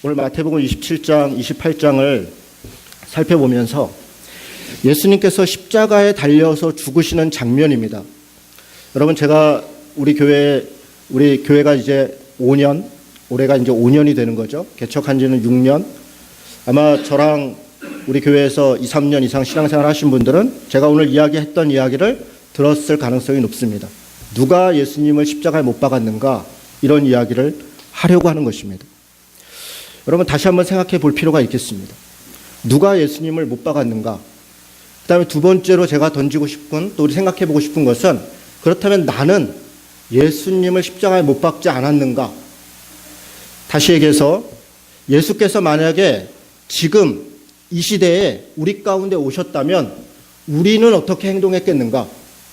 오늘 마태복음 27장, 28장을 살펴보면서 예수님께서 십자가에 달려서 죽으시는 장면입니다. 여러분, 제가 우리 교회가 이제 5년, 올해가 이제 5년이 되는 거죠. 개척한 지는 6년. 아마 저랑 우리 교회에서 2, 3년 이상 신앙생활 하신 분들은 제가 오늘 이야기했던 이야기를 들었을 가능성이 높습니다. 누가 예수님을 십자가에 못 박았는가? 이런 이야기를 하려고 하는 것입니다. 여러분, 다시 한번 생각해 볼 필요가 있겠습니다. 누가 예수님을 못 박았는가? 그 다음에 두 번째로 제가 던지고 싶은, 또 우리 생각해 보고 싶은 것은, 그렇다면 나는 예수님을 십자가에 못 박지 않았는가? 다시 얘기해서 예수께서 만약에 지금 이 시대에 우리 가운데 오셨다면 우리는 어떻게 행동했겠는가?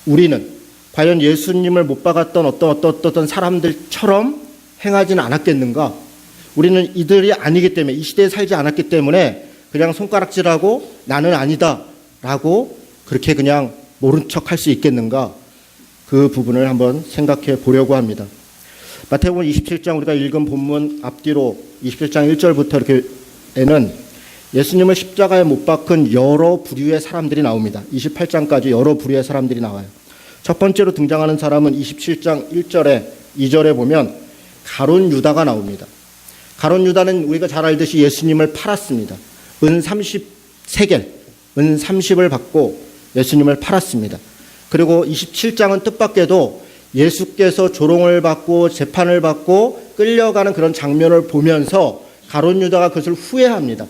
우리는 과연 예수님을 못 박았던 어떤 사람들처럼 행하지는 않았겠는가? 우리는 이들이 아니기 때문에, 이 시대에 살지 않았기 때문에 그냥 손가락질하고 나는 아니다 라고 그렇게 그냥 모른 척 할 수 있겠는가? 그 부분을 한번 생각해 보려고 합니다. 마태복음 27장 우리가 읽은 본문 앞뒤로 27장 1절부터 이렇게에는 예수님을 십자가에 못 박은 여러 부류의 사람들이 나옵니다. 28장까지 여러 부류의 사람들이 나와요. 첫 번째로 등장하는 사람은 27장 1절에 2절에 보면 가룟 유다가 나옵니다. 가룟 유다는 우리가 잘 알듯이 예수님을 팔았습니다. 은 30세겔, 은 30을 받고 예수님을 팔았습니다. 그리고 27장은 뜻밖에도 예수께서 조롱을 받고 재판을 받고 끌려가는 그런 장면을 보면서 가룟 유다가 그것을 후회합니다.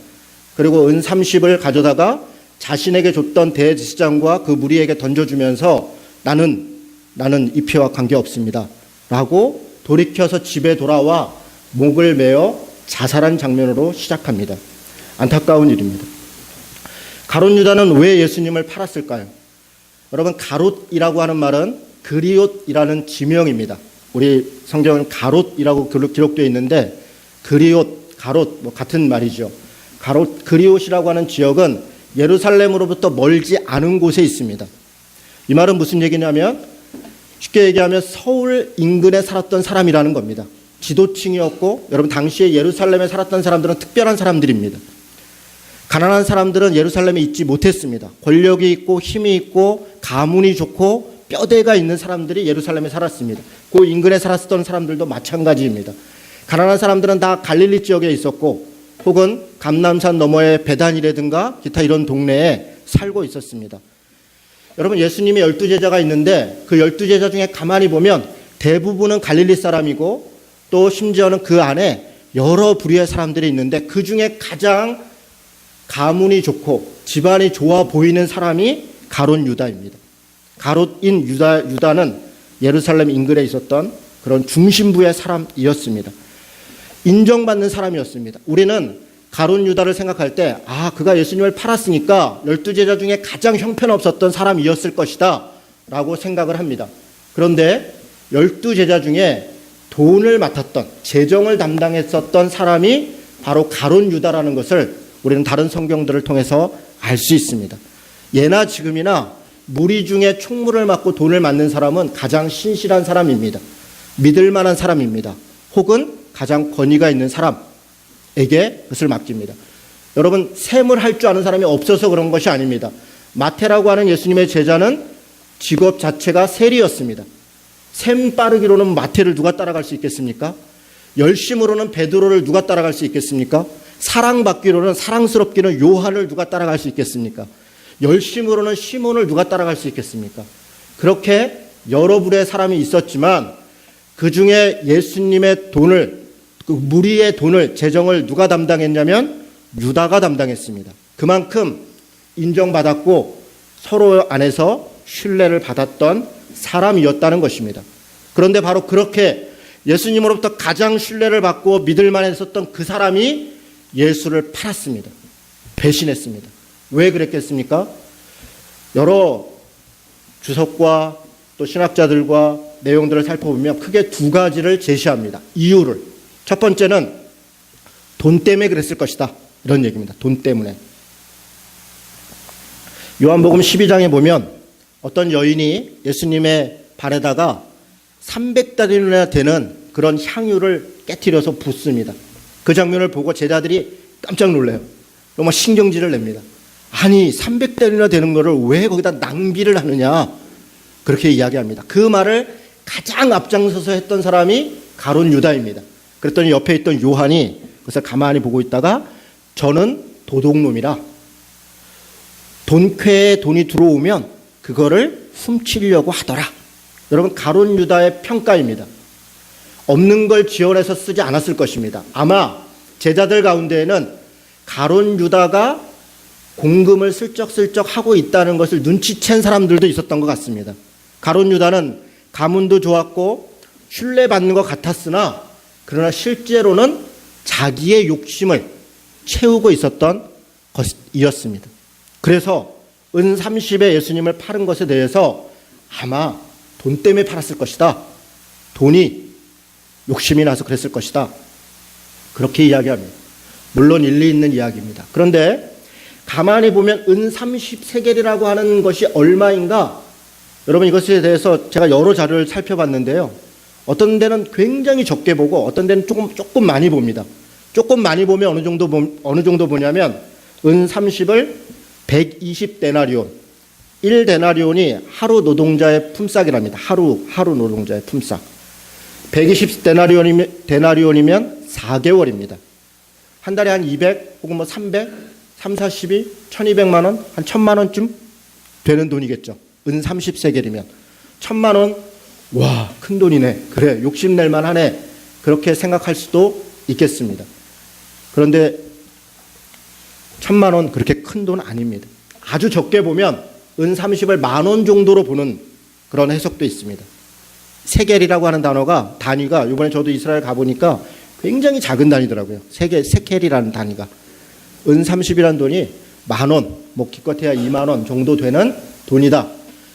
그리고 은 30을 가져다가 자신에게 줬던 대제사장과 그 무리에게 던져주면서 나는 이 피와 관계없습니다 라고 돌이켜서 집에 돌아와 목을 메어 자살한 장면으로 시작합니다. 안타까운 일입니다. 가룟 유다는 왜 예수님을 팔았을까요? 여러분, 가롯이라고 하는 말은 그리옷이라는 지명입니다. 우리 성경은 가롯이라고 기록되어 있는데 그리옷, 가롯 같은 말이죠. 그리옷이라고 하는 지역은 예루살렘으로부터 멀지 않은 곳에 있습니다. 이 말은 무슨 얘기냐면 쉽게 얘기하면 서울 인근에 살았던 사람이라는 겁니다. 지도층이었고, 여러분 당시에 예루살렘에 살았던 사람들은 특별한 사람들입니다. 가난한 사람들은 예루살렘에 있지 못했습니다. 권력이 있고 힘이 있고 가문이 좋고 뼈대가 있는 사람들이 예루살렘에 살았습니다. 그 인근에 살았던 사람들도 마찬가지입니다. 가난한 사람들은 다 갈릴리 지역에 있었고 혹은 감람산 너머의 베단이라든가 기타 이런 동네에 살고 있었습니다. 여러분, 예수님이 12제자가 있는데 그 12제자 중에 가만히 보면 대부분은 갈릴리 사람이고 또 심지어는 그 안에 여러 부류의 사람들이 있는데 그 중에 가장 가문이 좋고 집안이 좋아 보이는 사람이 가롯 유다입니다. 가롯인 유다는 예루살렘 인근에 있었던 그런 중심부의 사람이었습니다. 인정받는 사람이었습니다. 우리는 가롯 유다를 생각할 때 그가 예수님을 팔았으니까 12제자 중에 가장 형편없었던 사람이었을 것이다 라고 생각을 합니다. 그런데 12제자 중에 돈을 맡았던, 재정을 담당했었던 사람이 바로 가롯 유다라는 것을 우리는 다른 성경들을 통해서 알 수 있습니다. 예나 지금이나 무리 중에 총무를 맡고 돈을 맡는 사람은 가장 신실한 사람입니다. 믿을 만한 사람입니다. 혹은 가장 권위가 있는 사람에게 그것을 맡깁니다. 여러분, 셈을 할 줄 아는 사람이 없어서 그런 것이 아닙니다. 마태라고 하는 예수님의 제자는 직업 자체가 세리였습니다. 셈 빠르기로는 마태를 누가 따라갈 수 있겠습니까? 열심으로는 베드로를 누가 따라갈 수 있겠습니까? 사랑받기로는, 사랑스럽기는 요한을 누가 따라갈 수 있겠습니까? 열심으로는 시몬을 누가 따라갈 수 있겠습니까? 그렇게 여러 부류의 사람이 있었지만 그 중에 예수님의 돈을, 그 무리의 돈을, 재정을 누가 담당했냐면 유다가 담당했습니다. 그만큼 인정받았고 서로 안에서 신뢰를 받았던 사람이었다는 것입니다. 그런데 바로 그렇게 예수님으로부터 가장 신뢰를 받고 믿을 만했었던 그 사람이 예수를 팔았습니다. 배신했습니다. 왜 그랬겠습니까? 여러 주석과 또 신학자들과 내용들을 살펴보면 크게 두 가지를 제시합니다. 이유를. 첫 번째는 돈 때문에 그랬을 것이다. 이런 얘기입니다. 돈 때문에. 요한복음 12장에 보면 어떤 여인이 예수님의 발에다가 300달이나 되는 그런 향유를 깨트려서 붓습니다. 그 장면을 보고 제자들이 깜짝 놀래요. 정말 신경질을 냅니다. 아니 300대나 되는 거를 왜 거기다 낭비를 하느냐, 그렇게 이야기합니다. 그 말을 가장 앞장서서 했던 사람이 가룟 유다입니다. 그랬더니 옆에 있던 요한이 그것을 가만히 보고 있다가 저는 도둑놈이라 돈쾌에 돈이 들어오면 그거를 훔치려고 하더라. 여러분, 가룟 유다의 평가입니다. 없는 걸 지원해서 쓰지 않았을 것입니다. 아마 제자들 가운데에는 가룟 유다가 공금을 슬쩍슬쩍 하고 있다는 것을 눈치챈 사람들도 있었던 것 같습니다. 가룟 유다는 가문도 좋았고 신뢰받는 것 같았으나 그러나 실제로는 자기의 욕심을 채우고 있었던 것이었습니다. 그래서 은 30에 예수님을 파는 것에 대해서 아마 돈 때문에 팔았을 것이다. 돈이 욕심이 나서 그랬을 것이다. 그렇게 이야기합니다. 물론 일리 있는 이야기입니다. 그런데 가만히 보면 은 30세겔이라고 하는 것이 얼마인가? 여러분, 이것에 대해서 제가 여러 자료를 살펴봤는데요. 어떤 데는 굉장히 적게 보고 어떤 데는 조금 많이 봅니다. 조금 많이 보면 어느 정도 보냐면 은 30을 120데나리온, 1데나리온이 하루 노동자의 품삯이랍니다. 하루 노동자의 품삯. 120데나리온이면 4개월입니다. 한 달에 한 200 혹은 뭐 300, 340이 1200만 원, 한 1000만 원쯤 되는 돈이겠죠. 은 30세겔이면 1000만 원, 와, 큰 돈이네. 그래, 욕심낼만 하네. 그렇게 생각할 수도 있겠습니다. 그런데 1000만 원 그렇게 큰 돈 아닙니다. 아주 적게 보면 은 30을 10,000원 정도로 보는 그런 해석도 있습니다. 세겔이라고 하는 단위가 이번에 저도 이스라엘 가보니까 굉장히 작은 단위더라고요. 세켈이라는 단위가. 은 30이라는 돈이 10,000원, 뭐 기껏해야 20,000원 정도 되는 돈이다.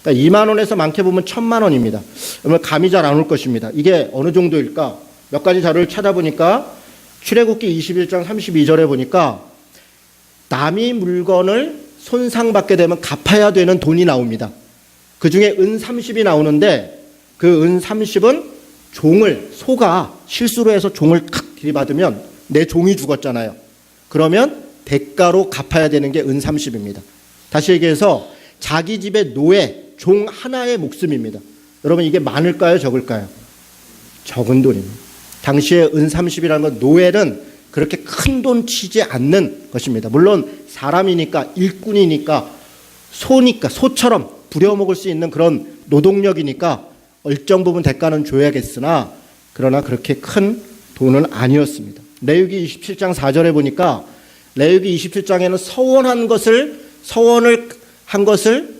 그러니까 20,000원에서 많게 보면 1,000만 원입니다. 그러면 감이 잘 안 올 것입니다. 이게 어느 정도일까? 몇 가지 자료를 찾아보니까 출애굽기 21장 32절에 보니까 남이 물건을 손상받게 되면 갚아야 되는 돈이 나옵니다. 그 중에 은 30이 나오는데 그 은 30은 소가 실수로 해서 종을 칵 들이받으면 내 종이 죽었잖아요. 그러면 대가로 갚아야 되는 게 은 30입니다. 다시 얘기해서 자기 집의 노예, 종 하나의 목숨입니다. 여러분, 이게 많을까요, 적을까요? 적은 돈입니다. 당시에 은 30이라는 건 노예는 그렇게 큰 돈 치지 않는 것입니다. 물론 사람이니까, 일꾼이니까, 소처럼 부려먹을 수 있는 그런 노동력이니까 일정 부분 대가는 줘야겠으나 그러나 그렇게 큰 돈은 아니었습니다. 레위기 27장 4절에 보니까 레위기 27장에는 서원을 한 것을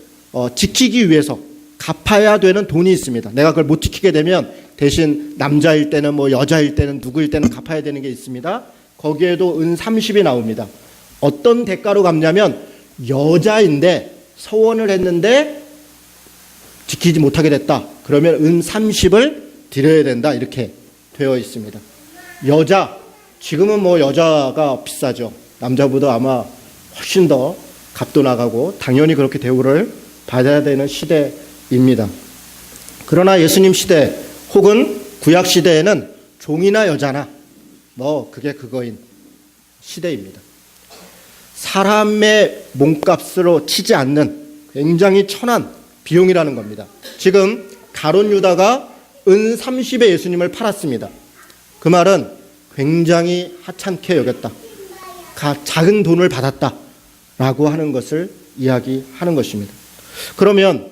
지키기 위해서 갚아야 되는 돈이 있습니다. 내가 그걸 못 지키게 되면 대신 남자일 때는 뭐 여자일 때는 누구일 때는 갚아야 되는 게 있습니다. 거기에도 은 30이 나옵니다. 어떤 대가로 갚냐면 여자인데 서원을 했는데 지키지 못하게 됐다. 그러면 은 30을 드려야 된다. 이렇게 되어 있습니다. 지금은 뭐 여자가 비싸죠. 남자보다 아마 훨씬 더 값도 나가고 당연히 그렇게 대우를 받아야 되는 시대입니다. 그러나 예수님 시대 혹은 구약 시대에는 종이나 여자나 뭐 그게 그거인 시대입니다. 사람의 몸값으로 치지 않는 굉장히 천한 비용이라는 겁니다. 지금 가룟 유다가 은 30에 예수님을 팔았습니다. 그 말은 굉장히 하찮게 여겼다. 작은 돈을 받았다라고 하는 것을 이야기하는 것입니다. 그러면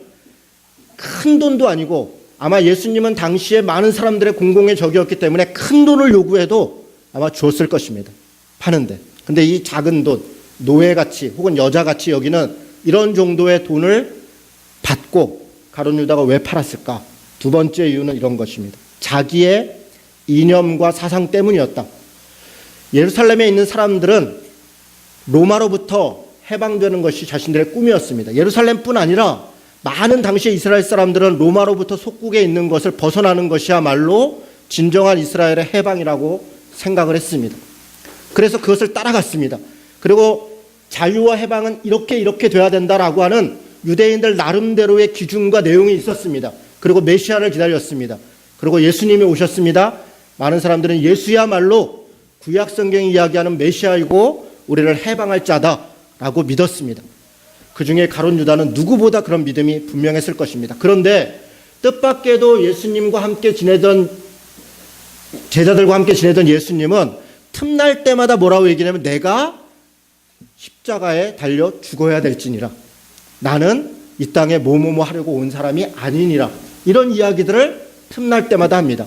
큰 돈도 아니고 아마 예수님은 당시에 많은 사람들의 공공의 적이었기 때문에 큰 돈을 요구해도 아마 주었을 것입니다. 파는데. 근데 이 작은 돈, 노예같이 혹은 여자같이 여기는 이런 정도의 돈을 받고 가룟 유다가 왜 팔았을까? 두 번째 이유는 이런 것입니다. 자기의 이념과 사상 때문이었다. 예루살렘에 있는 사람들은 로마로부터 해방되는 것이 자신들의 꿈이었습니다. 예루살렘뿐 아니라 많은 당시 이스라엘 사람들은 로마로부터 속국에 있는 것을 벗어나는 것이야말로 진정한 이스라엘의 해방이라고 생각을 했습니다. 그래서 그것을 따라갔습니다. 그리고 자유와 해방은 이렇게 돼야 된다라고 하는 유대인들 나름대로의 기준과 내용이 있었습니다. 그리고 메시아를 기다렸습니다. 그리고 예수님이 오셨습니다. 많은 사람들은 예수야말로 구약 성경이 이야기하는 메시아이고 우리를 해방할 자다라고 믿었습니다. 그 중에 가룟 유다는 누구보다 그런 믿음이 분명했을 것입니다. 그런데 뜻밖에도 예수님과 함께 지내던 제자들과 함께 지내던 예수님은 틈날 때마다 뭐라고 얘기하냐면 내가 십자가에 달려 죽어야 될지니라. 나는 이 땅에 뭐뭐뭐 하려고 온 사람이 아니니라. 이런 이야기들을 틈날 때마다 합니다.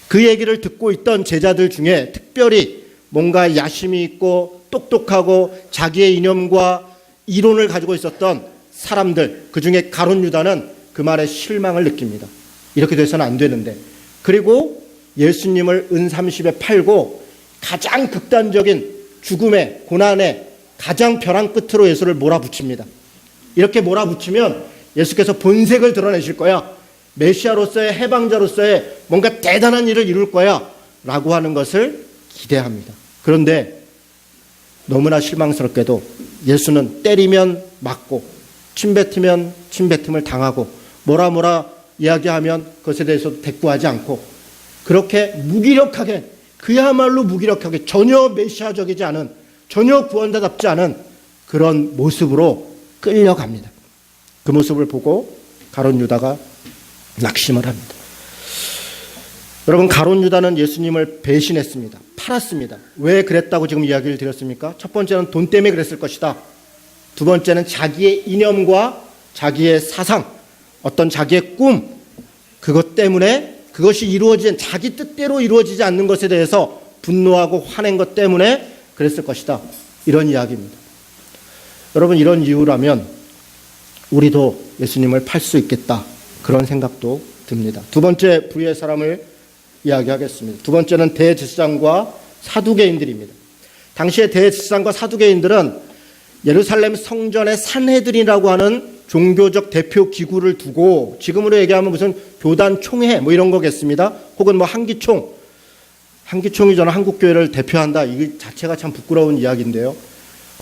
그 얘기를 듣고 있던 제자들 중에 특별히 뭔가 야심이 있고 똑똑하고 자기의 이념과 이론을 가지고 있었던 사람들, 그 중에 가룟 유다는 그 말에 실망을 느낍니다. 이렇게 돼서는 안 되는데. 그리고 예수님을 은30에 팔고 가장 극단적인 죽음의 고난의 가장 벼랑 끝으로 예수를 몰아붙입니다. 이렇게 몰아붙이면 예수께서 본색을 드러내실 거야. 메시아로서의 해방자로서의 뭔가 대단한 일을 이룰 거야 라고 하는 것을 기대합니다. 그런데 너무나 실망스럽게도 예수는 때리면 맞고 침뱉으면 침뱉음을 당하고 뭐라 이야기하면 그것에 대해서 대꾸하지 않고 그렇게 무기력하게, 그야말로 무기력하게, 전혀 메시아적이지 않은, 전혀 구원자답지 않은 그런 모습으로 끌려갑니다. 그 모습을 보고 가룟 유다가 낙심을 합니다. 여러분, 가룟 유다는 예수님을 배신했습니다. 팔았습니다. 왜 그랬다고 지금 이야기를 드렸습니까? 첫 번째는 돈 때문에 그랬을 것이다. 두 번째는 자기의 이념과 자기의 사상, 어떤 자기의 꿈, 그것 때문에 그것이 자기 뜻대로 이루어지지 않는 것에 대해서 분노하고 화낸 것 때문에 그랬을 것이다. 이런 이야기입니다. 여러분, 이런 이유라면 우리도 예수님을 팔 수 있겠다. 그런 생각도 듭니다. 두 번째 부류의 사람을 이야기하겠습니다. 두 번째는 대제사장과 사두개인들입니다. 당시에 대제사장과 사두개인들은 예루살렘 성전의 산헤드린이라고 하는 종교적 대표 기구를 두고, 지금으로 얘기하면 무슨 교단 총회 뭐 이런 거겠습니다. 혹은 뭐 한기총이 저는 한국교회를 대표한다. 이 자체가 참 부끄러운 이야기인데요.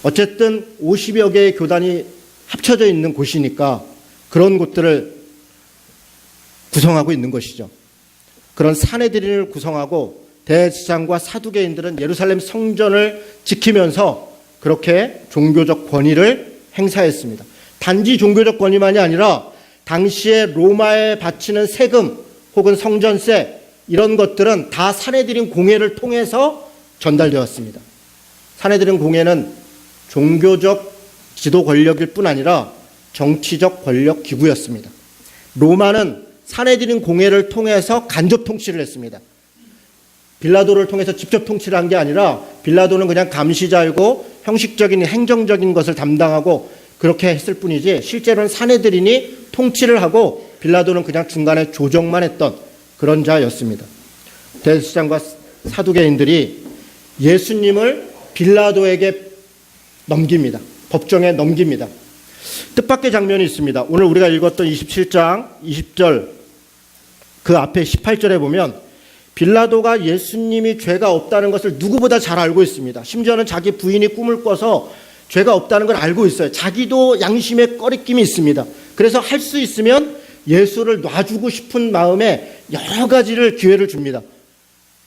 어쨌든 50여 개의 교단이 합쳐져 있는 곳이니까 그런 곳들을 구성하고 있는 것이죠. 그런 산헤드린을 구성하고 대제사장과 사두개인들은 예루살렘 성전을 지키면서 그렇게 종교적 권위를 행사했습니다. 단지 종교적 권위만이 아니라 당시에 로마에 바치는 세금 혹은 성전세 이런 것들은 다 산헤드린 공회를 통해서 전달되었습니다. 산헤드린 공회는 종교적 지도 권력일 뿐 아니라 정치적 권력 기구였습니다. 로마는 산헤드린 공회를 통해서 간접 통치를 했습니다. 빌라도를 통해서 직접 통치를 한 게 아니라 빌라도는 그냥 감시자이고 형식적인 행정적인 것을 담당하고 그렇게 했을 뿐이지 실제로는 산헤드린이 통치를 하고 빌라도는 그냥 중간에 조정만 했던 그런 자였습니다. 대제사장과 사두개인들이 예수님을 빌라도에게 넘깁니다. 법정에 넘깁니다. 뜻밖의 장면이 있습니다. 오늘 우리가 읽었던 27장 20절 그 앞에 18절에 보면 빌라도가 예수님이 죄가 없다는 것을 누구보다 잘 알고 있습니다. 심지어는 자기 부인이 꿈을 꿔서 죄가 없다는 걸 알고 있어요. 자기도 양심에 꺼리낌이 있습니다. 그래서 할 수 있으면 예수를 놔주고 싶은 마음에 여러 가지를 기회를 줍니다.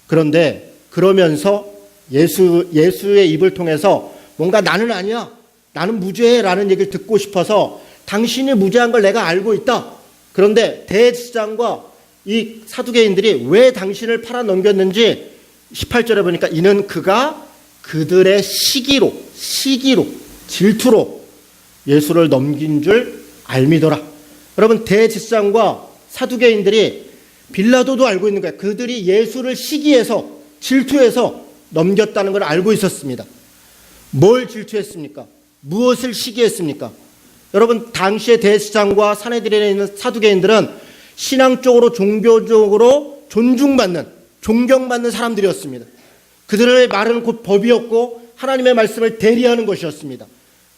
그런데 그러면서 예수의 입을 통해서 뭔가 나는 아니야, 나는 무죄라는 얘기를 듣고 싶어서 당신이 무죄한 걸 내가 알고 있다. 그런데 대제사장과 이 사두개인들이 왜 당신을 팔아 넘겼는지 18절에 보니까 이는 그가 그들의 시기로 질투로 예수를 넘긴 줄 알미더라. 여러분, 대제사장과 사두개인들이 빌라도도 알고 있는 거예요. 그들이 예수를 시기해서 질투해서 넘겼다는 걸 알고 있었습니다. 뭘 질투했습니까? 무엇을 시기했습니까? 여러분, 당시의 대제사장과 산헤드린에 있는 사두개인들은 신앙적으로 종교적으로 존중받는 존경받는 사람들이었습니다. 그들의 말은 곧 법이었고 하나님의 말씀을 대리하는 것이었습니다.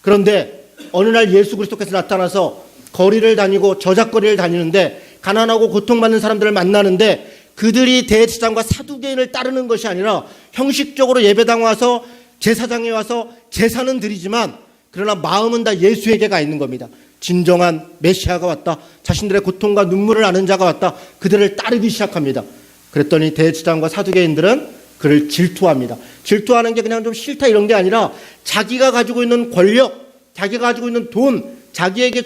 그런데 어느 날 예수 그리스도께서 나타나서 거리를 다니고 저작거리를 다니는데 가난하고 고통받는 사람들을 만나는데 그들이 대제사장과 사두개인을 따르는 것이 아니라 형식적으로 예배당 와서 제사장에 와서 제사는 드리지만 그러나 마음은 다 예수에게 가 있는 겁니다. 진정한 메시아가 왔다. 자신들의 고통과 눈물을 아는 자가 왔다. 그들을 따르기 시작합니다. 그랬더니 대제사장과 사두개인들은 그를 질투합니다. 질투하는 게 그냥 좀 싫다 이런 게 아니라 자기가 가지고 있는 권력, 자기가 가지고 있는 돈, 자기에게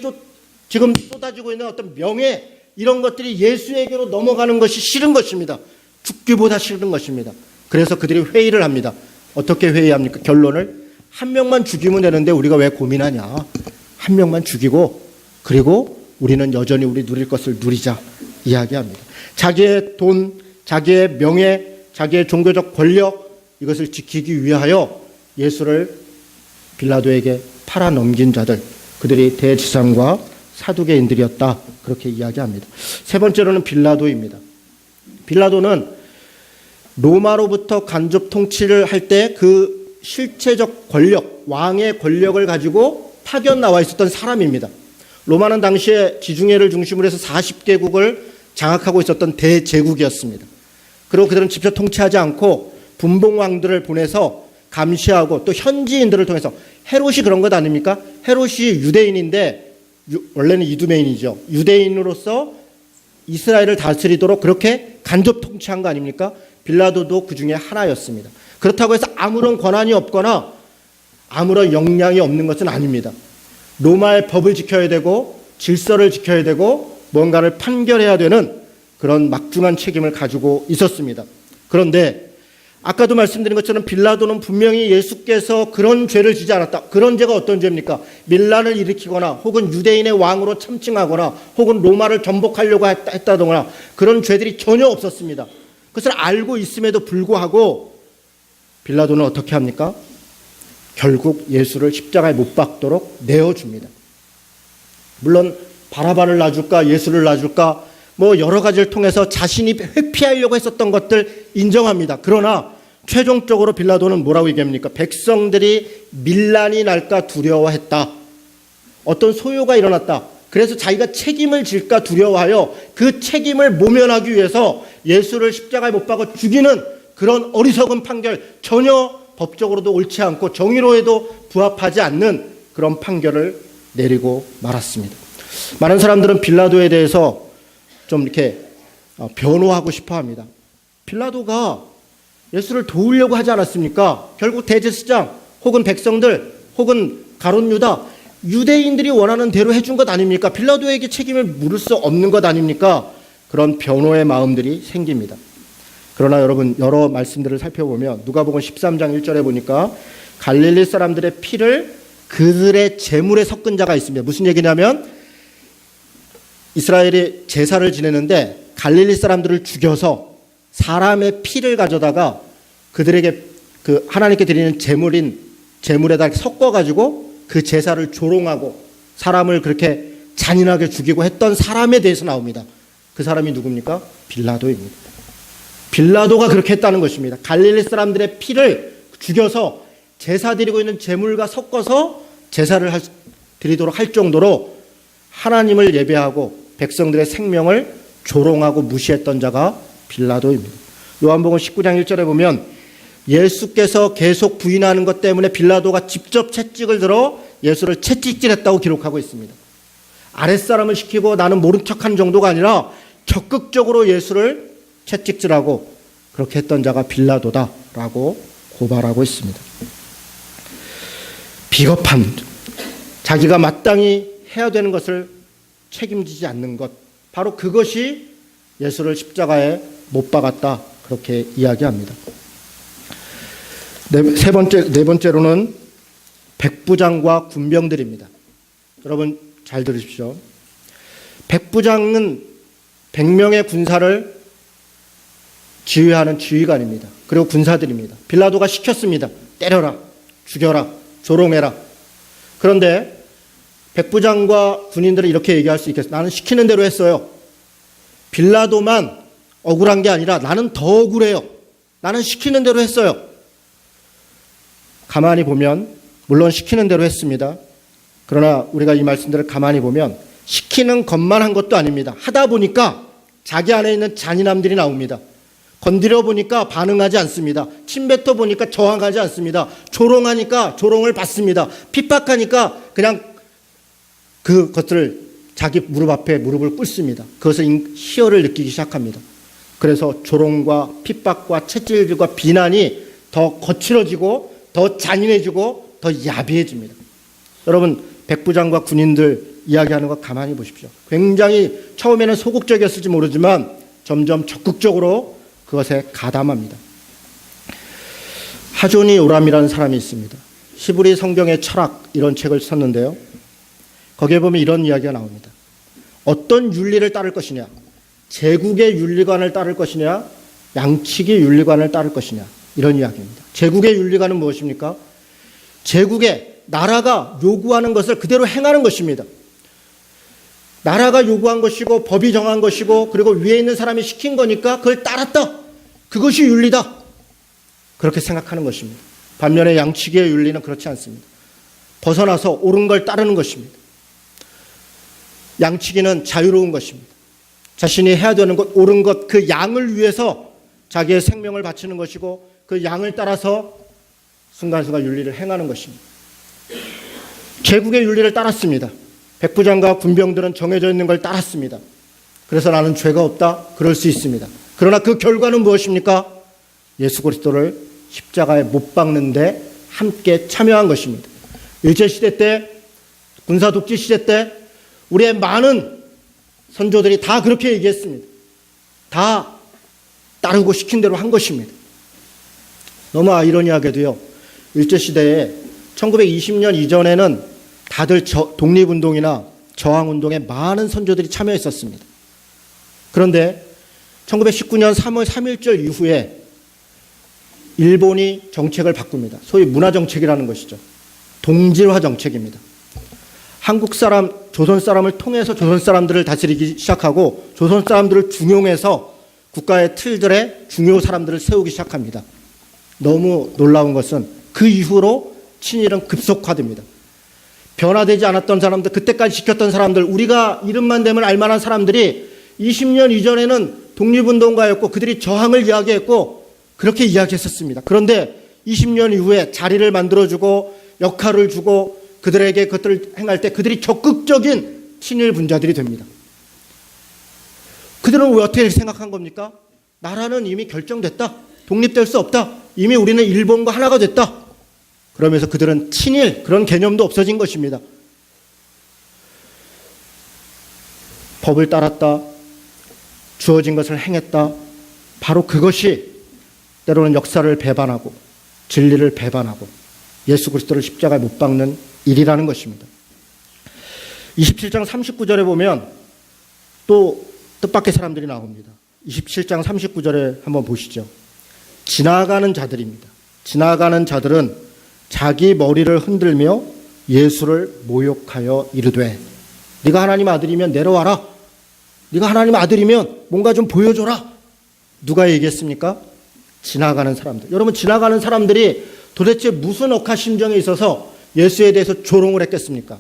지금 쏟아지고 있는 어떤 명예 이런 것들이 예수에게로 넘어가는 것이 싫은 것입니다. 죽기보다 싫은 것입니다. 그래서 그들이 회의를 합니다. 어떻게 회의합니까? 결론을 한 명만 죽이면 되는데 우리가 왜 고민하냐. 한 명만 죽이고 그리고 우리는 여전히 우리 누릴 것을 누리자 이야기합니다. 자기의 돈, 자기의 명예, 자기의 종교적 권력 이것을 지키기 위하여 예수를 빌라도에게 팔아 넘긴 자들, 그들이 대지상과 사두개인들이었다 그렇게 이야기합니다. 세 번째로는 빌라도입니다. 빌라도는 로마로부터 간접 통치를 할 때 그 실체적 권력, 왕의 권력을 가지고 파견 나와 있었던 사람입니다. 로마는 당시에 지중해를 중심으로 해서 40개국을 장악하고 있었던 대제국이었습니다. 그리고 그들은 직접 통치하지 않고 분봉왕들을 보내서 감시하고 또 현지인들을 통해서, 헤롯이 그런 것 아닙니까? 헤롯이 유대인인데 원래는 이두메인이죠. 유대인으로서 이스라엘을 다스리도록 그렇게 간접 통치한 거 아닙니까? 빌라도도 그 중에 하나였습니다. 그렇다고 해서 아무런 권한이 없거나 아무런 역량이 없는 것은 아닙니다. 로마의 법을 지켜야 되고 질서를 지켜야 되고 뭔가를 판결해야 되는 그런 막중한 책임을 가지고 있었습니다. 그런데 아까도 말씀드린 것처럼 빌라도는 분명히 예수께서 그런 죄를 지지 않았다. 그런 죄가 어떤 죄입니까? 밀란을 일으키거나 혹은 유대인의 왕으로 참칭하거나 혹은 로마를 전복하려고 했다거나 그런 죄들이 전혀 없었습니다. 그것을 알고 있음에도 불구하고 빌라도는 어떻게 합니까? 결국 예수를 십자가에 못 박도록 내어줍니다. 물론 바라바를 놔줄까 예수를 놔줄까 뭐 여러 가지를 통해서 자신이 회피하려고 했었던 것들 인정합니다. 그러나 최종적으로 빌라도는 뭐라고 얘기합니까? 백성들이 밀란이 날까 두려워했다. 어떤 소요가 일어났다. 그래서 자기가 책임을 질까 두려워하여 그 책임을 모면하기 위해서 예수를 십자가에 못 박아 죽이는 그런 어리석은 판결, 전혀 법적으로도 옳지 않고 정의로에도 부합하지 않는 그런 판결을 내리고 말았습니다. 많은 사람들은 빌라도에 대해서 좀 이렇게 변호하고 싶어 합니다. 빌라도가 예수를 도우려고 하지 않았습니까? 결국 대제사장 혹은 백성들 혹은 가룟 유다, 유대인들이 원하는 대로 해준 것 아닙니까? 빌라도에게 책임을 물을 수 없는 것 아닙니까? 그런 변호의 마음들이 생깁니다. 그러나 여러분, 여러 말씀들을 살펴보면 누가복음 13장 1절에 보니까 갈릴리 사람들의 피를 그들의 제물에 섞은 자가 있습니다. 무슨 얘기냐면 이스라엘이 제사를 지내는데 갈릴리 사람들을 죽여서 사람의 피를 가져다가 그들에게 그 하나님께 드리는 제물에다 섞어가지고 그 제사를 조롱하고 사람을 그렇게 잔인하게 죽이고 했던 사람에 대해서 나옵니다. 그 사람이 누굽니까? 빌라도입니다. 빌라도가 그렇게 했다는 것입니다. 갈릴리 사람들의 피를 죽여서 제사 드리고 있는 제물과 섞어서 제사를 드리도록 할 정도로 하나님을 예배하고 백성들의 생명을 조롱하고 무시했던 자가 빌라도입니다. 요한복음 19장 1절에 보면 예수께서 계속 부인하는 것 때문에 빌라도가 직접 채찍을 들어 예수를 채찍질했다고 기록하고 있습니다. 아랫사람을 시키고 나는 모른 척한 정도가 아니라 적극적으로 예수를 채찍질하고 그렇게 했던 자가 빌라도다라고 고발하고 있습니다. 비겁한, 자기가 마땅히 해야 되는 것을 책임지지 않는 것, 바로 그것이 예수를 십자가에 못 박았다 그렇게 이야기합니다. 네 번째로는 백부장과 군병들입니다. 여러분 잘 들으십시오. 백부장은 100명의 군사를 지휘하는 지휘관입니다. 그리고 군사들입니다. 빌라도가 시켰습니다. 때려라, 죽여라, 조롱해라. 그런데 백부장과 군인들은 이렇게 얘기할 수 있겠어요. 나는 시키는 대로 했어요. 빌라도만 억울한 게 아니라 나는 더 억울해요. 나는 시키는 대로 했어요. 가만히 보면 물론 시키는 대로 했습니다. 그러나 우리가 이 말씀들을 가만히 보면 시키는 것만 한 것도 아닙니다. 하다 보니까 자기 안에 있는 잔인함들이 나옵니다. 건드려 보니까 반응하지 않습니다. 침뱉어 보니까 저항하지 않습니다. 조롱하니까 조롱을 받습니다. 핍박하니까 그냥 그것들을 자기 무릎 앞에 무릎을 꿇습니다. 그것을 희열을 느끼기 시작합니다. 그래서 조롱과 핍박과 채찍질과 비난이 더 거칠어지고 더 잔인해지고 더 야비해집니다. 여러분, 백부장과 군인들 이야기하는 거 가만히 보십시오. 굉장히 처음에는 소극적이었을지 모르지만 점점 적극적으로 그것에 가담합니다. 하조니 요람이라는 사람이 있습니다. 히브리 성경의 철학 이런 책을 썼는데요. 거기에 보면 이런 이야기가 나옵니다. 어떤 윤리를 따를 것이냐, 제국의 윤리관을 따를 것이냐, 양치기 윤리관을 따를 것이냐, 이런 이야기입니다. 제국의 윤리관은 무엇입니까? 제국의 나라가 요구하는 것을 그대로 행하는 것입니다. 나라가 요구한 것이고 법이 정한 것이고 그리고 위에 있는 사람이 시킨 거니까 그걸 따랐다. 그것이 윤리다. 그렇게 생각하는 것입니다. 반면에 양치기의 윤리는 그렇지 않습니다. 벗어나서 옳은 걸 따르는 것입니다. 양치기는 자유로운 것입니다. 자신이 해야 되는 것, 옳은 것, 그 양을 위해서 자기의 생명을 바치는 것이고 그 양을 따라서 순간순간 윤리를 행하는 것입니다. 제국의 윤리를 따랐습니다. 백부장과 군병들은 정해져 있는 걸 따랐습니다. 그래서 나는 죄가 없다. 그럴 수 있습니다. 그러나 그 결과는 무엇입니까? 예수 그리스도를 십자가에 못 박는데 함께 참여한 것입니다. 일제시대 때, 군사독재 시대 때 우리의 많은 선조들이 다 그렇게 얘기했습니다. 다 따르고 시킨 대로 한 것입니다. 너무 아이러니하게도요, 일제시대에 1920년 이전에는 다들 독립운동이나 저항운동에 많은 선조들이 참여했었습니다. 그런데 1919년 3월 3일절 이후에 일본이 정책을 바꿉니다. 소위 문화정책이라는 것이죠. 동질화 정책입니다. 한국 사람, 조선 사람을 통해서 조선 사람들을 다스리기 시작하고 조선 사람들을 중용해서 국가의 틀들에 중요 사람들을 세우기 시작합니다. 너무 놀라운 것은 그 이후로 친일은 급속화됩니다. 변화되지 않았던 사람들, 그때까지 지켰던 사람들, 우리가 이름만 대면 알만한 사람들이 20년 이전에는 독립운동가였고 그들이 저항을 이야기했고 그렇게 이야기했었습니다. 그런데 20년 이후에 자리를 만들어주고 역할을 주고 그들에게 그것들을 행할 때 그들이 적극적인 친일 분자들이 됩니다. 그들은 왜 어떻게 생각한 겁니까? 나라는 이미 결정됐다. 독립될 수 없다. 이미 우리는 일본과 하나가 됐다. 그러면서 그들은 친일, 그런 개념도 없어진 것입니다. 법을 따랐다. 주어진 것을 행했다. 바로 그것이 때로는 역사를 배반하고 진리를 배반하고 예수 그리스도를 십자가에 못 박는 일이라는 것입니다. 27장 39절에 보면 또 뜻밖의 사람들이 나옵니다. 27장 39절에 한번 보시죠. 지나가는 자들입니다. 지나가는 자들은 자기 머리를 흔들며 예수를 모욕하여 이르되 네가 하나님 아들이면 내려와라. 네가 하나님 아들이면 뭔가 좀 보여줘라. 누가 얘기했습니까? 지나가는 사람들. 여러분, 지나가는 사람들이 도대체 무슨 억하심정에 있어서 예수에 대해서 조롱을 했겠습니까?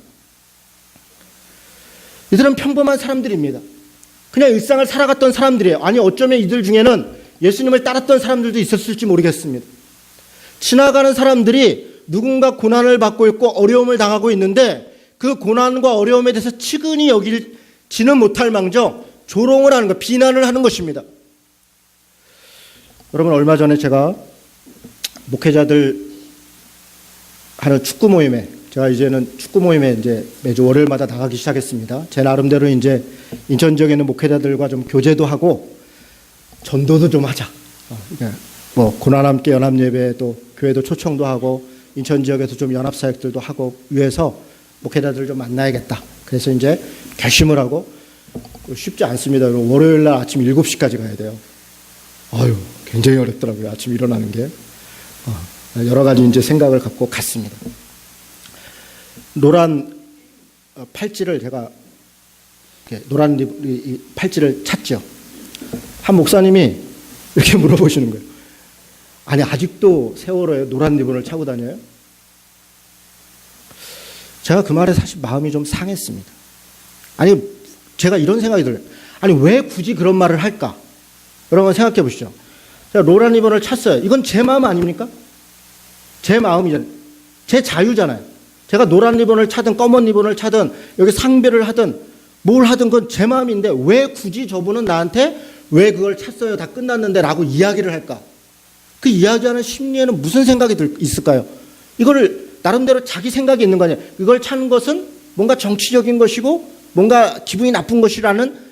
이들은 평범한 사람들입니다. 그냥 일상을 살아갔던 사람들이에요. 아니, 어쩌면 이들 중에는 예수님을 따랐던 사람들도 있었을지 모르겠습니다. 지나가는 사람들이 누군가 고난을 받고 있고 어려움을 당하고 있는데 그 고난과 어려움에 대해서 치근히 여기지는 못할 망정 조롱을 하는 것, 비난을 하는 것입니다. 여러분, 얼마 전에 제가 목회자들 하는 축구 모임에, 제가 이제는 축구 모임에 이제 매주 월요일마다 나가기 시작했습니다. 제 나름대로 이제 인천 지역에 있는 목회자들과 좀 교제도 하고 전도도 좀 하자. 뭐 고난함께 연합예배도 교회도 초청도 하고 인천 지역에서 좀 연합사역들도 하고 위해서 목회자들을 좀 만나야겠다. 그래서 이제 결심을 하고 쉽지 않습니다. 월요일날 아침 7시까지 가야 돼요. 아유, 굉장히 어렵더라고요. 아침 일어나는 게. 여러 가지 이제 생각을 갖고 갔습니다. 노란 팔찌를 제가 노란 팔찌를 찾죠. 한 목사님이 이렇게 물어보시는 거예요. 아니, 아직도 세월호에 노란 리본을 차고 다녀요? 제가 그 말에 사실 마음이 좀 상했습니다. 아니, 제가 이런 생각이 들어요. 아니, 왜 굳이 그런 말을 할까? 여러분 생각해 보시죠. 제가 노란 리본을 찼어요. 이건 제 마음 아닙니까? 제 마음이잖아요. 제 자유잖아요. 제가 노란 리본을 차든 검은 리본을 차든 여기 상배를 하든 뭘 하든 그건 제 마음인데 왜 굳이 저분은 나한테 왜 그걸 찼어요? 다 끝났는데 라고 이야기를 할까? 그 이야기하는 심리에는 무슨 생각이 있을까요? 이거를 나름대로 자기 생각이 있는 거 아니에요. 이걸 찾는 것은 뭔가 정치적인 것이고 뭔가 기분이 나쁜 것이라는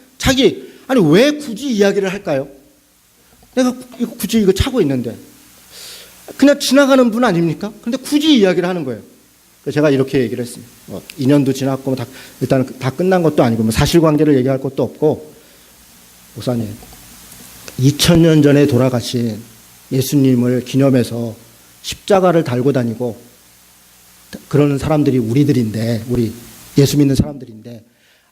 아니 왜 굳이 이야기를 할까요? 내가 굳이 이거 차고 있는데 그냥 지나가는 분 아닙니까? 근데 굳이 이야기를 하는 거예요. 그래서 제가 이렇게 얘기를 했습니다. 2년도 지났고 일단 다 끝난 것도 아니고 사실관계를 얘기할 것도 없고, 목사님 2000년 전에 돌아가신 예수님을 기념해서 십자가를 달고 다니고 그러는 사람들이 우리들인데, 우리 예수 믿는 사람들인데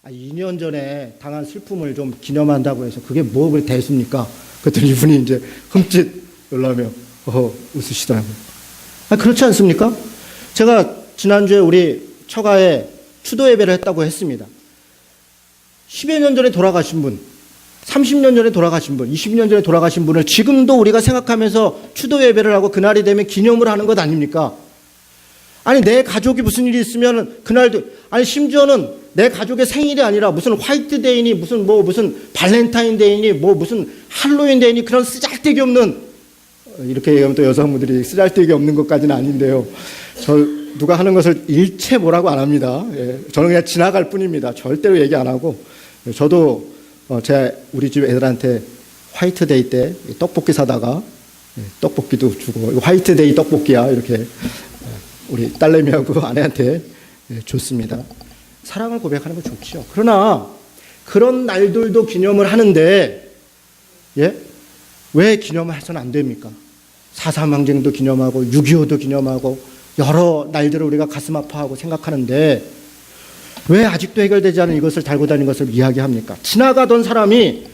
2년 전에 당한 슬픔을 좀 기념한다고 해서 그게 뭐 대수입니까? 그랬더니 이분이 이제 흠칫 놀라며 웃으시더라고요. 그렇지 않습니까? 제가 지난주에 우리 처가에 추도 예배를 했다고 했습니다. 10여 년 전에 돌아가신 분, 30년 전에 돌아가신 분, 20년 전에 돌아가신 분을 지금도 우리가 생각하면서 추도 예배를 하고 그날이 되면 기념을 하는 것 아닙니까? 아니 내 가족이 무슨 일이 있으면 그날도, 아니 심지어는 내 가족의 생일이 아니라 무슨 화이트데이니 무슨 발렌타인데이니 무슨 할로윈데이니 그런 쓰잘데기 없는, 이렇게 얘기하면 또 여성분들이 쓰잘데기 없는 것까지는 아닌데요. 누가 하는 것을 일체 뭐라고 안 합니다. 예, 저는 그냥 지나갈 뿐입니다. 절대로 얘기 안 하고. 저도 우리 집 애들한테 화이트데이 때 떡볶이 사다가 떡볶이도 주고, 화이트데이 떡볶이야 이렇게 우리 딸내미하고 아내한테 줬습니다. 사랑을 고백하는 거 좋죠. 그러나 그런 날들도 기념을 하는데 왜 기념을 해서는 안 됩니까? 4.3 항쟁도 기념하고 6.25도 기념하고 여러 날들을 우리가 가슴 아파하고 생각하는데 왜 아직도 해결되지 않은 이것을 달고 다니는 것을 이야기합니까? 지나가던 사람이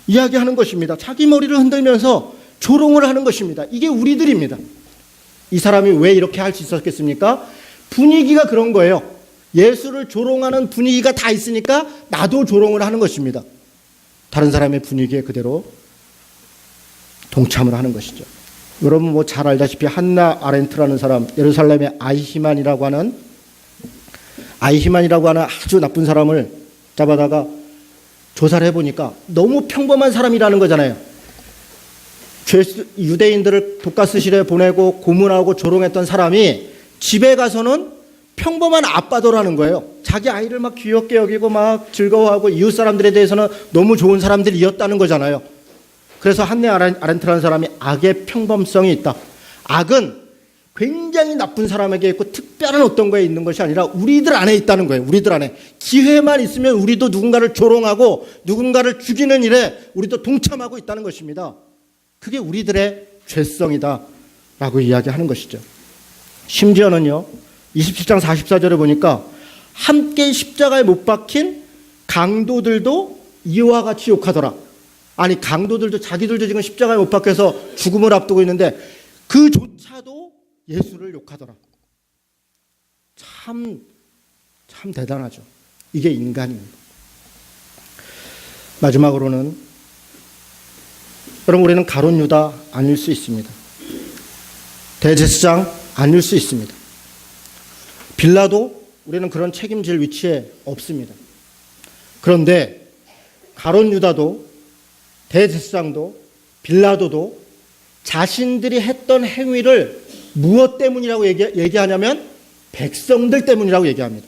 이야기하는 것입니다. 자기 머리를 흔들면서 조롱을 하는 것입니다. 이게 우리들입니다. 이 사람이 왜 이렇게 할 수 있었겠습니까? 분위기가 그런 거예요. 예수를 조롱하는 분위기가 다 있으니까 나도 조롱을 하는 것입니다. 다른 사람의 분위기에 그대로 동참을 하는 것이죠. 여러분 잘 알다시피 한나 아렌트라는 사람, 예루살렘의 아이히만이라고 하는 아주 나쁜 사람을 잡아다가 조사를 해보니까 너무 평범한 사람이라는 거잖아요. 유대인들을 독가스실에 보내고 고문하고 조롱했던 사람이 집에 가서는 평범한 아빠더라는 거예요. 자기 아이를 막 귀엽게 여기고 막 즐거워하고 이웃 사람들에 대해서는 너무 좋은 사람들이었다는 거잖아요. 그래서 한네 아렌트라는 사람이 악의 평범성이 있다. 악은 굉장히 나쁜 사람에게 있고 특별한 어떤 거에 있는 것이 아니라 우리들 안에 있다는 거예요. 우리들 안에. 기회만 있으면 우리도 누군가를 조롱하고 누군가를 죽이는 일에 우리도 동참하고 있다는 것입니다. 그게 우리들의 죄성이다 라고 이야기하는 것이죠. 심지어는요, 27장 44절에 보니까 함께 십자가에 못 박힌 강도들도 이와 같이 욕하더라. 아니 강도들도 자기들도 지금 십자가에 못 박혀서 죽음을 앞두고 있는데 그조차도 예수를 욕하더라. 참 대단하죠. 이게 인간입니다. 마지막으로는 여러분, 우리는 가룟 유다 아닐 수 있습니다. 대제사장 아닐 수 있습니다. 빌라도 우리는 그런 책임질 위치에 없습니다. 그런데 가룟 유다도 대제사장도 빌라도도 자신들이 했던 행위를 무엇 때문이라고 얘기하냐면 백성들 때문이라고 얘기합니다.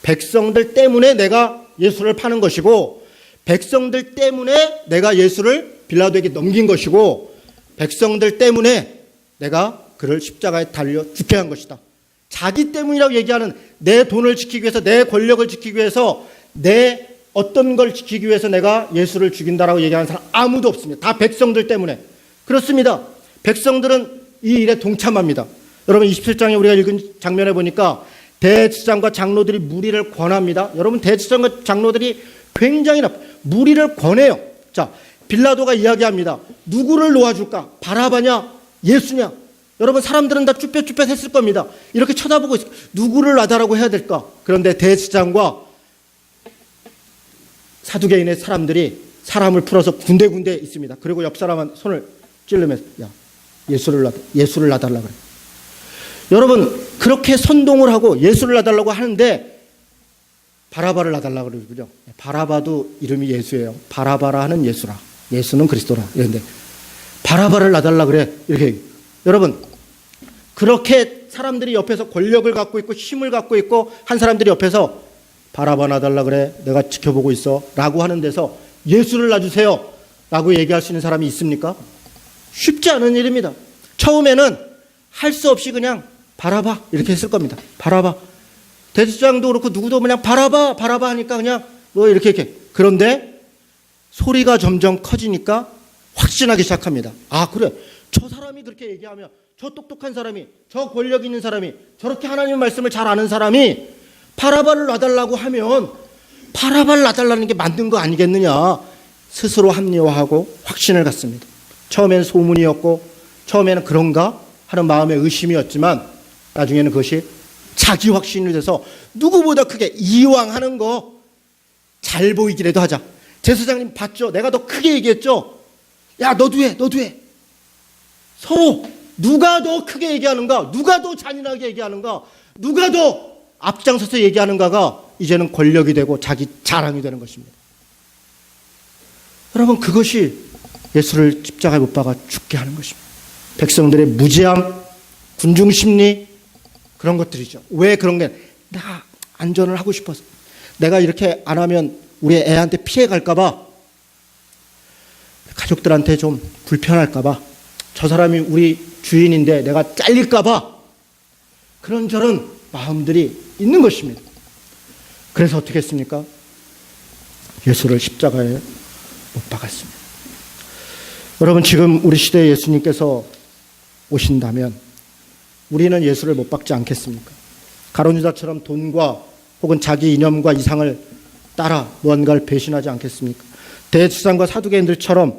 백성들 때문에 내가 예수를 파는 것이고, 백성들 때문에 내가 예수를 빌라도에게 넘긴 것이고, 백성들 때문에 내가 그를 십자가에 달려 죽게 한 것이다. 자기 때문이라고 얘기하는, 내 돈을 지키기 위해서, 내 권력을 지키기 위해서, 내 어떤 걸 지키기 위해서 내가 예수를 죽인다라고 얘기하는 사람 아무도 없습니다. 다 백성들 때문에. 그렇습니다. 백성들은 이 일에 동참합니다. 여러분 27장에 우리가 읽은 장면에 보니까 대제사장과 장로들이 무리를 권합니다. 여러분 대제사장과 장로들이 굉장히 무리를 권해요. 자, 빌라도가 이야기합니다. 누구를 놓아줄까? 바라바냐? 예수냐? 여러분 사람들은 다 쭈뼛쭈뼛 했을 겁니다. 이렇게 쳐다보고 있어요. 누구를 놔달라고 해야 될까? 그런데 대제사장과 사두개인의 사람들이 사람을 풀어서 군데군데 있습니다. 그리고 옆 사람은 손을 찔르면서 야, 예수를 놔달라 그래. 여러분 그렇게 선동을 하고 예수를 놔달라고 하는데 바라바를 놔달라 그러죠. 바라바도 이름이 예수예요. 바라바라 하는 예수라. 예수는 그리스도라. 이런데 바라바를 놔달라 그래. 이렇게. 여러분, 그렇게 사람들이 옆에서 권력을 갖고 있고 힘을 갖고 있고 한 사람들이 옆에서 바라바 놔달라 그래. 내가 지켜보고 있어. 라고 하는 데서 예수를 놔주세요. 라고 얘기할 수 있는 사람이 있습니까? 쉽지 않은 일입니다. 처음에는 할 수 없이 그냥 바라봐. 이렇게 했을 겁니다. 바라봐. 대제사장도 그렇고 누구도 그냥 바라봐 하니까 그냥 뭐 이렇게. 그런데 소리가 점점 커지니까 확신하기 시작합니다. 아, 그래. 저 사람이 그렇게 얘기하면, 저 똑똑한 사람이, 저 권력 있는 사람이, 저렇게 하나님의 말씀을 잘 아는 사람이 바라바를 놔달라고 하면 바라바를 놔달라는 게 맞는 거 아니겠느냐. 스스로 합리화하고 확신을 갖습니다. 처음에는 소문이었고 처음에는 그런가 하는 마음의 의심이었지만 나중에는 그것이 자기 확신이 돼서 누구보다 크게 이왕 하는 거 잘 보이기라도 하자. 제사장님 봤죠? 내가 더 크게 얘기했죠? 야, 너도 해. 서로 누가 더 크게 얘기하는가, 누가 더 잔인하게 얘기하는가, 누가 더 앞장서서 얘기하는가가 이제는 권력이 되고 자기 자랑이 되는 것입니다. 여러분, 그것이 예수를 십자가에 못 박아 죽게 하는 것입니다. 백성들의 무지함, 군중심리, 그런 것들이죠. 왜 그런 게, 내가 안전을 하고 싶어서, 내가 이렇게 안 하면 우리 애한테 피해 갈까봐, 가족들한테 좀 불편할까봐, 저 사람이 우리 주인인데 내가 잘릴까봐, 그런저런 마음들이 있는 것입니다. 그래서 어떻게 했습니까? 예수를 십자가에 못 박았습니다. 여러분, 지금 우리 시대에 예수님께서 오신다면 우리는 예수를 못 박지 않겠습니까? 가룟 유다처럼 돈과 혹은 자기 이념과 이상을 따라 무언가를 배신하지 않겠습니까? 대제사장과 사두개인들처럼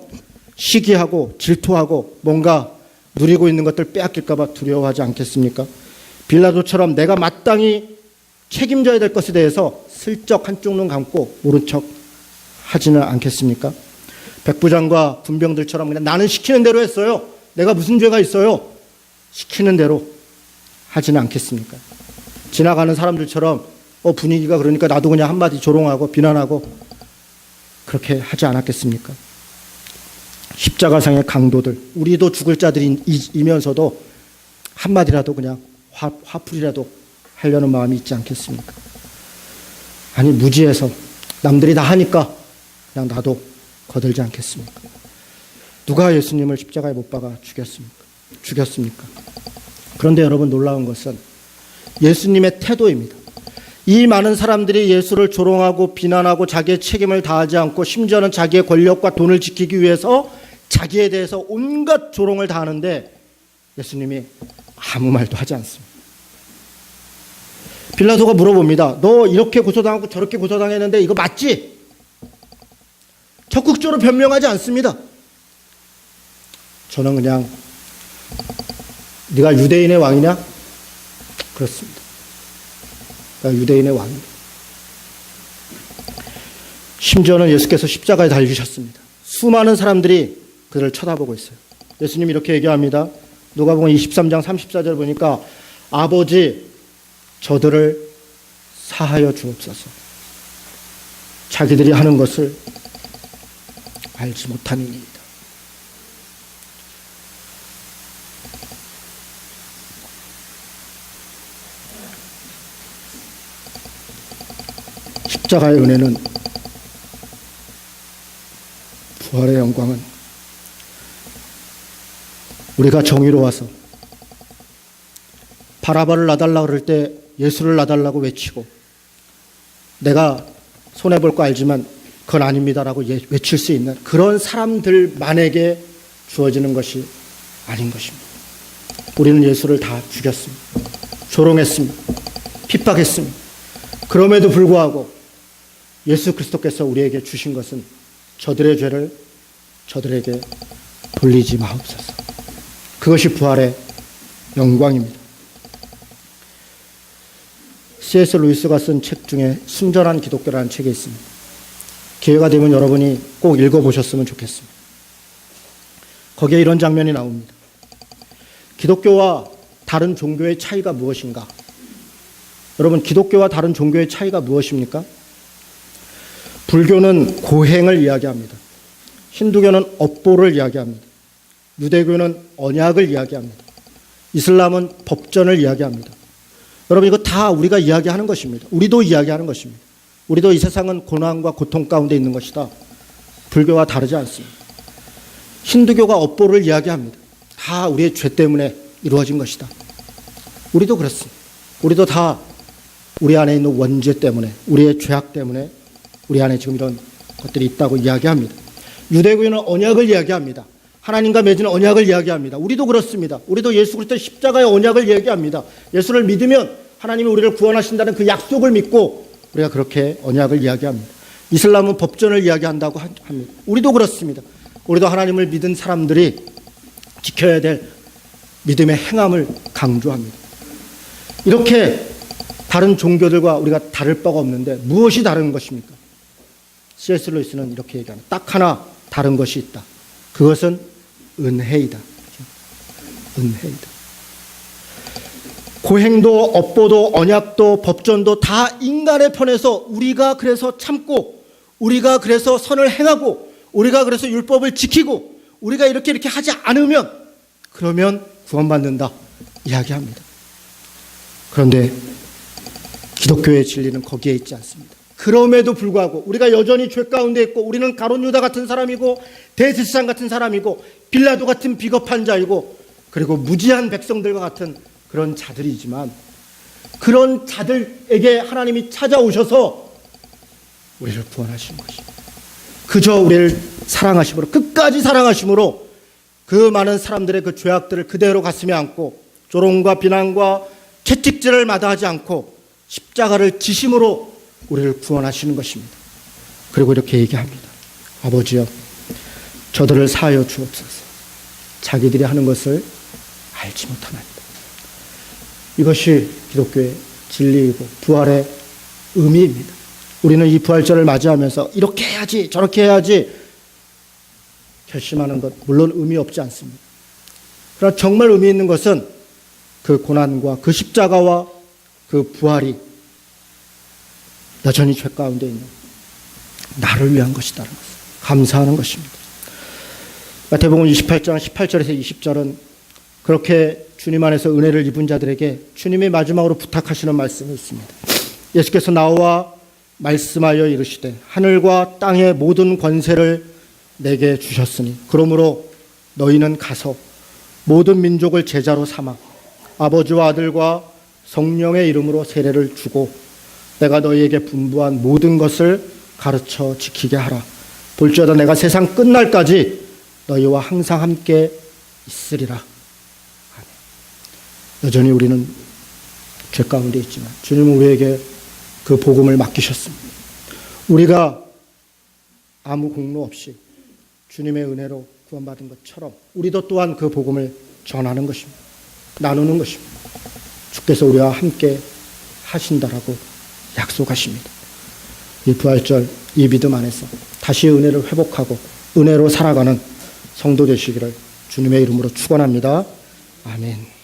시기하고 질투하고 뭔가 누리고 있는 것들 빼앗길까 봐 두려워하지 않겠습니까? 빌라도처럼 내가 마땅히 책임져야 될 것에 대해서 슬쩍 한쪽 눈 감고 모른 척 하지는 않겠습니까? 백부장과 군병들처럼 그냥 나는 시키는 대로 했어요. 내가 무슨 죄가 있어요? 시키는 대로 하지는 않겠습니까? 지나가는 사람들처럼 분위기가 그러니까 나도 그냥 한마디 조롱하고 비난하고 그렇게 하지 않았겠습니까? 십자가상의 강도들, 우리도 죽을 자들이면서도 한마디라도 그냥 화풀이라도 하려는 마음이 있지 않겠습니까? 아니, 무지해서 남들이 다 하니까 그냥 나도 거들지 않겠습니까? 누가 예수님을 십자가에 못 박아 죽였습니까? 그런데 여러분, 놀라운 것은 예수님의 태도입니다. 이 많은 사람들이 예수를 조롱하고 비난하고 자기의 책임을 다하지 않고 심지어는 자기의 권력과 돈을 지키기 위해서 자기에 대해서 온갖 조롱을 다하는데 예수님이 아무 말도 하지 않습니다. 빌라도가 물어봅니다. 너 이렇게 고소당하고 저렇게 고소당했는데 이거 맞지? 적극적으로 변명하지 않습니다. 저는 그냥 네가 유대인의 왕이냐? 그렇습니다. 내가 유대인의 왕입니다. 심지어는 예수께서 십자가에 달리셨습니다. 수많은 사람들이 그를 쳐다보고 있어요. 예수님이 이렇게 얘기합니다. 누가복음 23장 34절 보니까 아버지, 저들을 사하여 주옵소서. 자기들이 하는 것을 알지 못함이니이다. 십자가의 은혜는, 부활의 영광은 우리가 정의로워서 바라바를 놔달라고 그럴 때 예수를 놔달라고 외치고, 내가 손해볼 거 알지만 그건 아닙니다라고 외칠 수 있는 그런 사람들만에게 주어지는 것이 아닌 것입니다. 우리는 예수를 다 죽였습니다. 조롱했습니다. 핍박했습니다. 그럼에도 불구하고 예수 그리스도께서 우리에게 주신 것은 저들의 죄를 저들에게 돌리지 마옵소서. 그것이 부활의 영광입니다. C.S. 루이스가 쓴 책 중에 순전한 기독교라는 책이 있습니다. 기회가 되면 여러분이 꼭 읽어보셨으면 좋겠습니다. 거기에 이런 장면이 나옵니다. 기독교와 다른 종교의 차이가 무엇인가? 여러분, 기독교와 다른 종교의 차이가 무엇입니까? 불교는 고행을 이야기합니다. 힌두교는 업보를 이야기합니다. 유대교는 언약을 이야기합니다. 이슬람은 법전을 이야기합니다. 여러분, 이거 다 우리가 이야기하는 것입니다. 우리도 이야기하는 것입니다. 우리도 이 세상은 고난과 고통 가운데 있는 것이다. 불교와 다르지 않습니다. 힌두교가 업보를 이야기합니다. 다 우리의 죄 때문에 이루어진 것이다. 우리도 그렇습니다. 우리도 다 우리 안에 있는 원죄 때문에, 우리의 죄악 때문에 우리 안에 지금 이런 것들이 있다고 이야기합니다. 유대교는 언약을 이야기합니다. 하나님과 맺은 언약을 이야기합니다. 우리도 그렇습니다. 우리도 예수 그리스도의 십자가의 언약을 이야기합니다. 예수를 믿으면 하나님이 우리를 구원하신다는 그 약속을 믿고 우리가 그렇게 언약을 이야기합니다. 이슬람은 법전을 이야기한다고 합니다. 우리도 그렇습니다. 우리도 하나님을 믿은 사람들이 지켜야 될 믿음의 행함을 강조합니다. 이렇게 다른 종교들과 우리가 다를 바가 없는데 무엇이 다른 것입니까? C.S. 루이스는 이렇게 얘기합니다. 딱 하나 다른 것이 있다. 그것은 은혜이다. 은혜이다. 고행도 업보도 언약도 법전도 다 인간의 편에서 우리가 그래서 참고, 우리가 그래서 선을 행하고, 우리가 그래서 율법을 지키고, 우리가 이렇게 하지 않으면 그러면 구원받는다 이야기합니다. 그런데 기독교의 진리는 거기에 있지 않습니다. 그럼에도 불구하고 우리가 여전히 죄 가운데 있고, 우리는 가룟 유다 같은 사람이고, 대제사장 같은 사람이고, 빌라도 같은 비겁한 자이고, 그리고 무지한 백성들과 같은 그런 자들이지만, 그런 자들에게 하나님이 찾아오셔서 우리를 구원하신 것입니다. 그저 우리를 사랑하심으로, 끝까지 사랑하심으로 그 많은 사람들의 그 죄악들을 그대로 가슴에 안고 조롱과 비난과 채찍질을 마다하지 않고 십자가를 지심으로 우리를 구원하시는 것입니다. 그리고 이렇게 얘기합니다. 아버지여, 저들을 사하여 주옵소서. 자기들이 하는 것을 알지 못하나이다. 이것이 기독교의 진리이고 부활의 의미입니다. 우리는 이 부활절을 맞이하면서 이렇게 해야지 저렇게 해야지 결심하는 것 물론 의미 없지 않습니다. 그러나 정말 의미 있는 것은 그 고난과 그 십자가와 그 부활이 여전히 죄 가운데 있는 나를 위한 것이다라는 것을 감사하는 것입니다. 마태복음 28장 18절에서 20절은 그렇게 주님 안에서 은혜를 입은 자들에게 주님이 마지막으로 부탁하시는 말씀이 있습니다. 예수께서 나와 말씀하여 이르시되 하늘과 땅의 모든 권세를 내게 주셨으니 그러므로 너희는 가서 모든 민족을 제자로 삼아 아버지와 아들과 성령의 이름으로 세례를 주고 내가 너희에게 분부한 모든 것을 가르쳐 지키게 하라. 볼지어다 내가 세상 끝날까지 너희와 항상 함께 있으리라. 여전히 우리는 죄 가운데 있지만 주님은 우리에게 그 복음을 맡기셨습니다. 우리가 아무 공로 없이 주님의 은혜로 구원받은 것처럼 우리도 또한 그 복음을 전하는 것입니다. 나누는 것입니다. 주께서 우리와 함께 하신다라고 약속하십니다. 이 부활절, 이 믿음 안에서 다시 은혜를 회복하고 은혜로 살아가는 성도 되시기를 주님의 이름으로 축원합니다. 아멘.